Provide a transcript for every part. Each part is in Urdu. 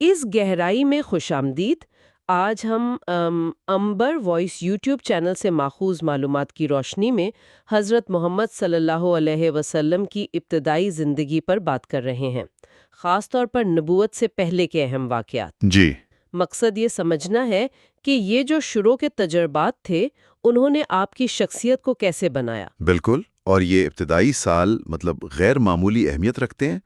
اس گہرائی میں خوش آمدید۔ آج ہم امبر وائس یوٹیوب چینل سے ماخوذ معلومات کی روشنی میں حضرت محمد صلی اللہ علیہ وسلم کی ابتدائی زندگی پر بات کر رہے ہیں، خاص طور پر نبوت سے پہلے کے اہم واقعات۔ جی مقصد یہ سمجھنا ہے کہ یہ جو شروع کے تجربات تھے، انہوں نے آپ کی شخصیت کو کیسے بنایا۔ بالکل، اور یہ ابتدائی سال غیر معمولی اہمیت رکھتے ہیں۔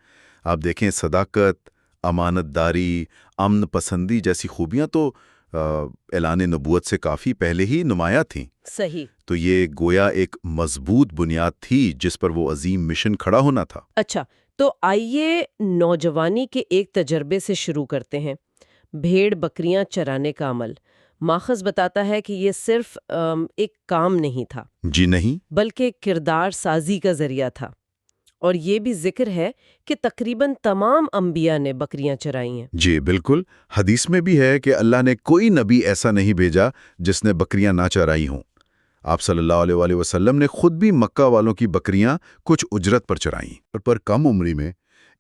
آپ دیکھیں، صداقت، امانت داری، امن پسندی جیسی خوبیاں تو اعلان نبوت سے کافی پہلے ہی نمایاں تھیں۔ صحیح۔ تو یہ گویا ایک مضبوط بنیاد تھی جس پر وہ عظیم مشن کھڑا ہونا تھا۔ اچھا، تو آئیے نوجوانی کے ایک تجربے سے شروع کرتے ہیں۔ بھیڑ بکریاں چرانے کا عمل ماخذ بتاتا ہے کہ یہ صرف ایک کام نہیں تھا، جی نہیں، بلکہ کردار سازی کا ذریعہ تھا۔ اور یہ بھی ذکر ہے کہ تقریباً تمام انبیاء نے بکریاں چرائی ہیں۔ جی بالکل، حدیث میں بھی ہے کہ اللہ نے کوئی نبی ایسا نہیں بھیجا جس نے بکریاں نہ چرائی ہوں۔ آپ صلی اللہ علیہ وآلہ وسلم نے خود بھی مکہ والوں کی بکریاں کچھ اجرت پر چرائیں۔ پر کم عمری میں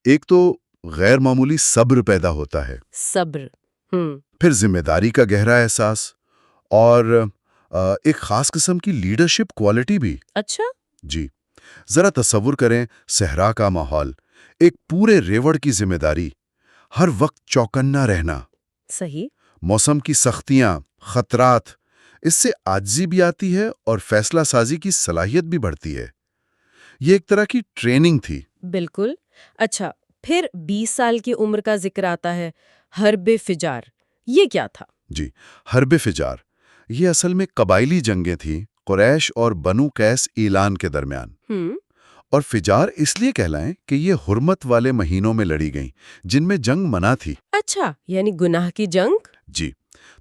ایک تو غیر معمولی صبر پیدا ہوتا ہے، صبر، پھر ذمہ داری کا گہرا احساس، اور ایک خاص قسم کی لیڈرشپ کوالٹی بھی۔ اچھا، جی، ذرا تصور کریں، صحرا کا ماحول، ایک پورے ریوڑ کی ذمہ داری، ہر وقت چوکنا رہنا، صحیح، موسم کی سختیاں، خطرات، اس سے عاجزی بھی آتی ہے اور فیصلہ سازی کی صلاحیت بھی بڑھتی ہے۔ یہ ایک طرح کی ٹریننگ تھی۔ بالکل۔ اچھا، پھر 20 سال کی عمر کا ذکر آتا ہے، حرب فجار، یہ کیا تھا؟ جی، حرب فجار یہ اصل میں قبائلی جنگیں تھیں، قریش اور بنو قیس ایلان کے درمیان۔ اور فجار اس لیے کہلائیں کہ یہ حرمت والے مہینوں میں لڑی گئیں جن میں جنگ منع تھی۔ اچھا، یعنی گناہ کی جنگ؟ جی،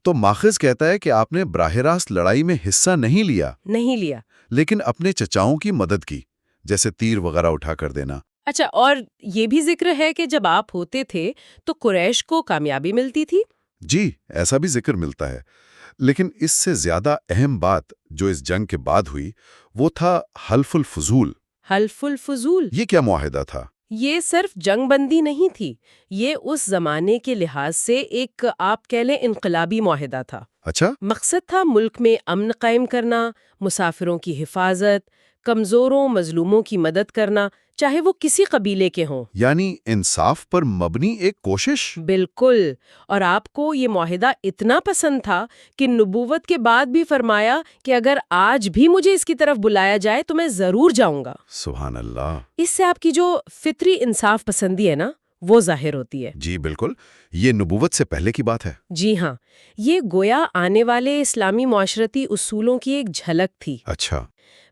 تو ماخذ کہتا ہے کہ آپ نے براہ راست لڑائی میں حصہ نہیں لیا، لیکن اپنے چچاؤں کی مدد کی، جیسے تیر وغیرہ اٹھا کر دینا۔ اچھا، اور یہ بھی ذکر ہے کہ جب آپ ہوتے تھے تو قریش کو کامیابی ملتی تھی؟ جی، ایسا بھی ذکر ملتا ہے، لیکن اس سے زیادہ اہم بات جو اس جنگ کے بعد ہوئی وہ تھا حلف الفضول۔ حلف الفضول یہ کیا معاہدہ تھا؟ یہ صرف جنگ بندی نہیں تھی، یہ اس زمانے کے لحاظ سے ایک آپ کہہ لیں انقلابی معاہدہ تھا۔ اچھا، مقصد تھا ملک میں امن قائم کرنا، مسافروں کی حفاظت، کمزوروں مظلوموں کی مدد کرنا، چاہے وہ کسی قبیلے کے ہوں۔ یعنی انصاف پر مبنی ایک کوشش۔ بالکل، اور آپ کو یہ معاہدہ اتنا پسند تھا کہ نبوت کے بعد بھی فرمایا کہ اگر آج بھی مجھے اس کی طرف بلایا جائے تو میں ضرور جاؤں گا۔ سبحان اللہ۔ اس سے آپ کی جو فطری انصاف پسندی ہے نا، وہ ظاہر ہوتی ہے۔ جی بالکل، یہ نبوت سے پہلے کی بات ہے۔ جی ہاں، یہ گویا آنے والے اسلامی معاشرتی اصولوں کی ایک جھلک تھی۔ اچھا،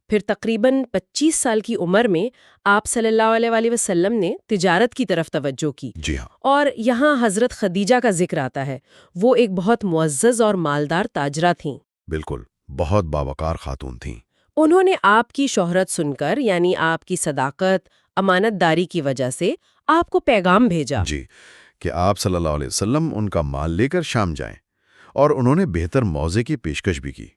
پھر تقریباً 25 سال کی عمر میں آپ صلی اللہ علیہ وآلہ وسلم نے تجارت کی طرف توجہ کی۔ جی ہاں، اور یہاں حضرت خدیجہ کا ذکر آتا ہے۔ وہ ایک بہت معزز اور مالدار تاجرہ تھیں۔ بالکل، بہت باوقار خاتون تھیں۔ انہوں نے آپ کی شہرت سن کر، یعنی آپ کی صداقت، امانت داری کی وجہ سے آپ کو پیغام بھیجا۔ جی، کہ آپ صلی اللہ علیہ وسلم ان کا مال لے کر شام جائیں، اور انہوں نے بہتر موضع کی پیشکش بھی کی۔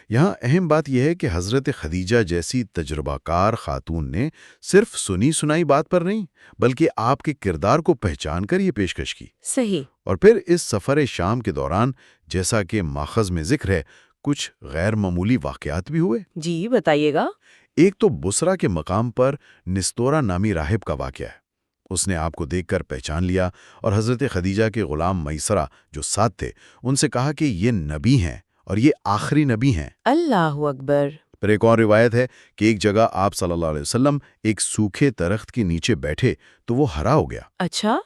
یہاں اہم بات یہ ہے کہ حضرت خدیجہ جیسی تجربہ کار خاتون نے صرف سنی سنائی بات پر نہیں، بلکہ آپ کے کردار کو پہچان کر یہ پیشکش کی۔ صحیح۔ اور پھر اس سفر شام کے دوران، جیسا کہ ماخذ میں ذکر ہے، کچھ غیر معمولی واقعات بھی ہوئے۔ جی بتائیے گا۔ ایک تو بسرا کے مقام پر نستورہ نامی راہب کا واقعہ ہے۔ اس نے آپ کو دیکھ کر پہچان لیا اور حضرت خدیجہ کے غلام میسرہ جو ساتھ تھے ان سے کہا کہ یہ نبی ہیں اور یہ آخری نبی ہیں۔ اللہ اکبر۔ پھر ایک اور روایت ہے کہ ایک جگہ آپ صلی اللہ علیہ وسلم ایک سوکھے درخت کے نیچے بیٹھے تو وہ ہرا ہو گیا۔ اچھا،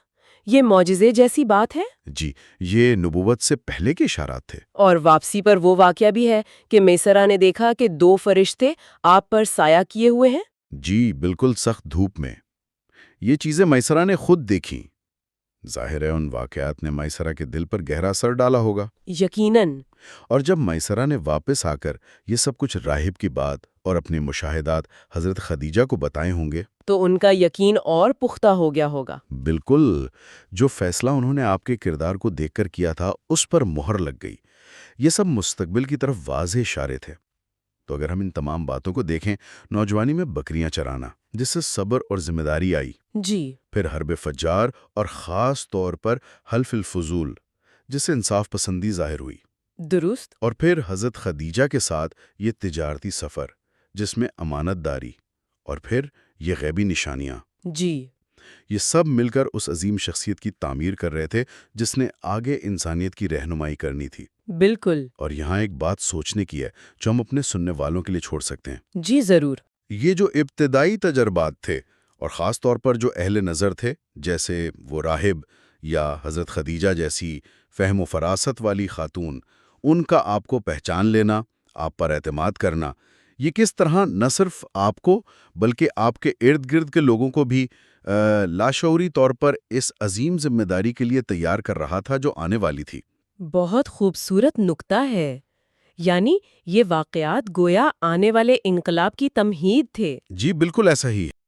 یہ معجزے جیسی بات ہے؟ جی، یہ نبوت سے پہلے کے اشارات تھے۔ اور واپسی پر وہ واقعہ بھی ہے کہ میسرہ نے دیکھا کہ 2 فرشتے آپ پر سایہ کیے ہوئے ہیں۔ جی بالکل، سخت دھوپ میں۔ یہ چیزیں میسرہ نے خود دیکھیں۔ ظاہر ہے ان واقعات نے میسرہ کے دل پر گہرا اثر ڈالا ہوگا۔ یقیناً۔ اور جب میسرہ نے واپس آ کر یہ سب کچھ راہب کی بات اور اپنے مشاہدات حضرت خدیجہ کو بتائے ہوں گے تو ان کا یقین اور پختہ ہو گیا ہوگا۔ بالکل، جو فیصلہ انہوں نے آپ کے کردار کو دیکھ کر کیا تھا اس پر مہر لگ گئی۔ یہ سب مستقبل کی طرف واضح اشارے تھے۔ تو اگر ہم ان تمام باتوں کو دیکھیں، نوجوانی میں بکریاں چرانا جس سے صبر اور ذمہ داری آئی، جی، پھر حرب فجار اور خاص طور پر حلف الفضول جس سے انصاف پسندی ظاہر ہوئی، درست، اور پھر حضرت خدیجہ کے ساتھ یہ تجارتی سفر جس میں امانت داری، اور پھر یہ غیبی نشانیاں، جی، یہ سب مل کر اس عظیم شخصیت کی تعمیر کر رہے تھے جس نے آگے انسانیت کی رہنمائی کرنی تھی۔ بالکل، اور یہاں ایک بات سوچنے کی ہے جو ہم اپنے سننے والوں کے لیے چھوڑ سکتے ہیں۔ جی ضرور، یہ جو ابتدائی تجربات تھے اور خاص طور پر جو اہل نظر تھے جیسے وہ راہب یا حضرت خدیجہ جیسی فہم و فراست والی خاتون، ان کا آپ کو پہچان لینا، آپ پر اعتماد کرنا، یہ کس طرح نہ صرف آپ کو بلکہ آپ کے ارد گرد کے لوگوں کو بھی لاشعوری طور پر اس عظیم ذمہ داری کے لیے تیار کر رہا تھا جو آنے والی تھی۔ بہت خوبصورت نکتہ ہے، یعنی یہ واقعات گویا آنے والے انقلاب کی تمہید تھے۔ جی بالکل ایسا ہی ہے۔